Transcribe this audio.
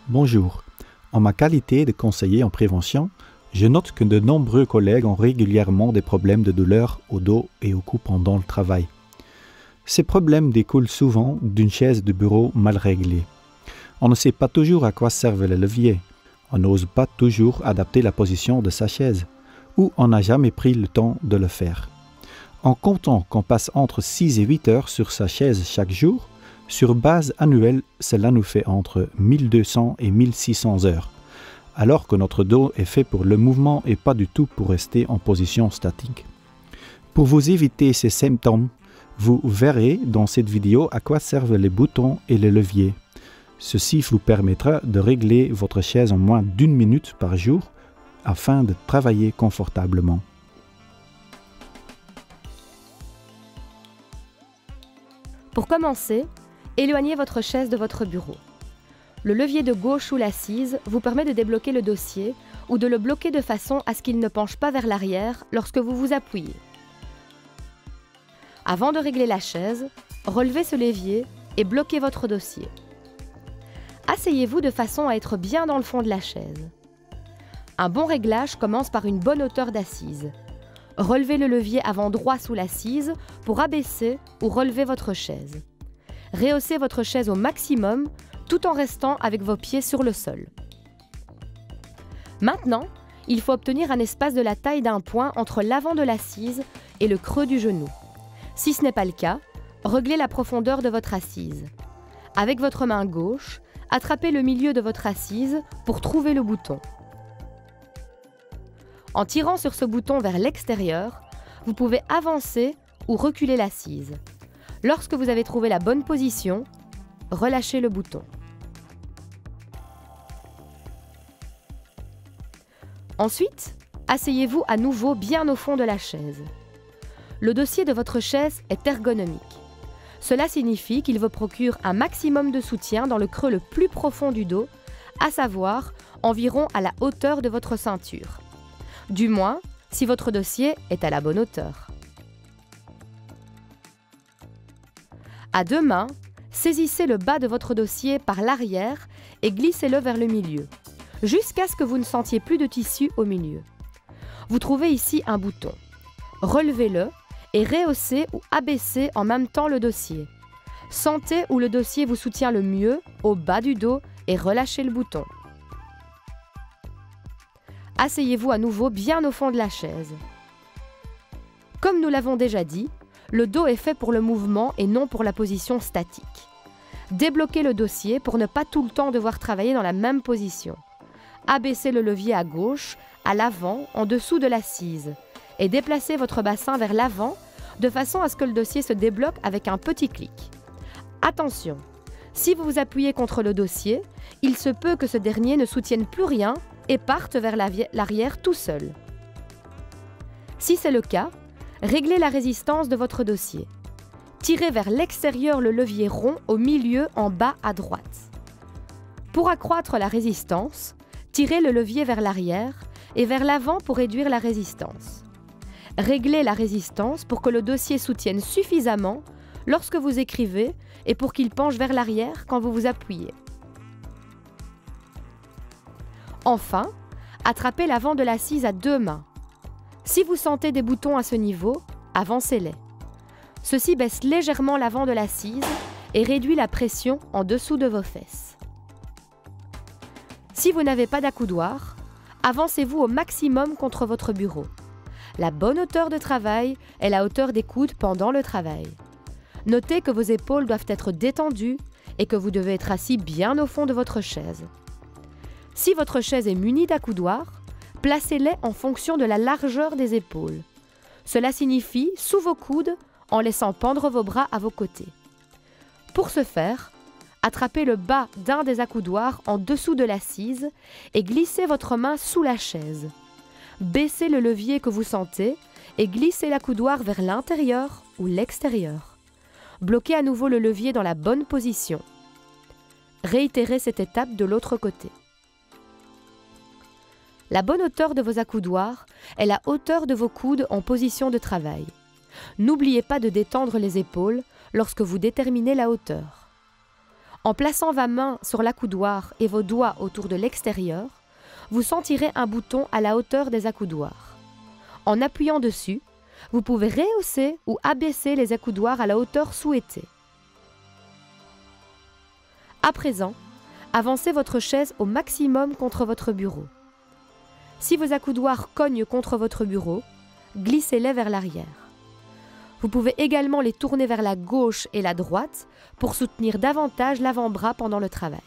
Bonjour. En ma qualité de conseiller en prévention, je note que de nombreux collègues ont régulièrement des problèmes de douleur au dos et au cou pendant le travail. Ces problèmes découlent souvent d'une chaise de bureau mal réglée. On ne sait pas toujours à quoi servent les leviers. On n'ose pas toujours adapter la position de sa chaise, ou on n'a jamais pris le temps de le faire. En comptant qu'on passe entre 6 et 8 heures sur sa chaise chaque jour, sur base annuelle, cela nous fait entre 1200 et 1600 heures, alors que notre dos est fait pour le mouvement et pas du tout pour rester en position statique. Pour vous éviter ces symptômes, vous verrez dans cette vidéo à quoi servent les boutons et les leviers. Ceci vous permettra de régler votre chaise en moins d'1 minute par jour afin de travailler confortablement. Pour commencer, éloignez votre chaise de votre bureau. Le levier de gauche ou l'assise vous permet de débloquer le dossier ou de le bloquer de façon à ce qu'il ne penche pas vers l'arrière lorsque vous vous appuyez. Avant de régler la chaise, relevez ce levier et bloquez votre dossier. Asseyez-vous de façon à être bien dans le fond de la chaise. Un bon réglage commence par une bonne hauteur d'assise. Relevez le levier avant droit sous l'assise pour abaisser ou relever votre chaise. Rehaussez votre chaise au maximum tout en restant avec vos pieds sur le sol. Maintenant, il faut obtenir un espace de la taille d'un point entre l'avant de l'assise et le creux du genou. Si ce n'est pas le cas, réglez la profondeur de votre assise. Avec votre main gauche, attrapez le milieu de votre assise pour trouver le bouton. En tirant sur ce bouton vers l'extérieur, vous pouvez avancer ou reculer l'assise. Lorsque vous avez trouvé la bonne position, relâchez le bouton. Ensuite, asseyez-vous à nouveau bien au fond de la chaise. Le dossier de votre chaise est ergonomique. Cela signifie qu'il vous procure un maximum de soutien dans le creux le plus profond du dos, à savoir environ à la hauteur de votre ceinture. Du moins, si votre dossier est à la bonne hauteur. À deux mains, saisissez le bas de votre dossier par l'arrière et glissez-le vers le milieu, jusqu'à ce que vous ne sentiez plus de tissu au milieu. Vous trouvez ici un bouton. Relevez-le et rehaussez ou abaissez en même temps le dossier. Sentez où le dossier vous soutient le mieux au bas du dos et relâchez le bouton. Asseyez-vous à nouveau bien au fond de la chaise. Comme nous l'avons déjà dit, le dos est fait pour le mouvement et non pour la position statique. Débloquez le dossier pour ne pas tout le temps devoir travailler dans la même position. Abaissez le levier à gauche, à l'avant, en dessous de l'assise et déplacez votre bassin vers l'avant de façon à ce que le dossier se débloque avec un petit clic. Attention, si vous vous appuyez contre le dossier, il se peut que ce dernier ne soutienne plus rien et parte vers l'arrière tout seul. Si c'est le cas, réglez la résistance de votre dossier. Tirez vers l'extérieur le levier rond au milieu en bas à droite. Pour accroître la résistance, tirez le levier vers l'arrière et vers l'avant pour réduire la résistance. Réglez la résistance pour que le dossier soutienne suffisamment lorsque vous écrivez et pour qu'il penche vers l'arrière quand vous vous appuyez. Enfin, attrapez l'avant de l'assise à deux mains. Si vous sentez des boutons à ce niveau, avancez-les. Ceci baisse légèrement l'avant de l'assise et réduit la pression en dessous de vos fesses. Si vous n'avez pas d'accoudoir, avancez-vous au maximum contre votre bureau. La bonne hauteur de travail est la hauteur des coudes pendant le travail. Notez que vos épaules doivent être détendues et que vous devez être assis bien au fond de votre chaise. Si votre chaise est munie d'accoudoirs, placez-les en fonction de la largeur des épaules. Cela signifie sous vos coudes en laissant pendre vos bras à vos côtés. Pour ce faire, attrapez le bas d'un des accoudoirs en dessous de l'assise et glissez votre main sous la chaise. Baissez le levier que vous sentez et glissez l'accoudoir vers l'intérieur ou l'extérieur. Bloquez à nouveau le levier dans la bonne position. Réitérez cette étape de l'autre côté. La bonne hauteur de vos accoudoirs est la hauteur de vos coudes en position de travail. N'oubliez pas de détendre les épaules lorsque vous déterminez la hauteur. En plaçant vos mains sur l'accoudoir et vos doigts autour de l'extérieur, vous sentirez un bouton à la hauteur des accoudoirs. En appuyant dessus, vous pouvez rehausser ou abaisser les accoudoirs à la hauteur souhaitée. À présent, avancez votre chaise au maximum contre votre bureau. Si vos accoudoirs cognent contre votre bureau, glissez-les vers l'arrière. Vous pouvez également les tourner vers la gauche et la droite pour soutenir davantage l'avant-bras pendant le travail.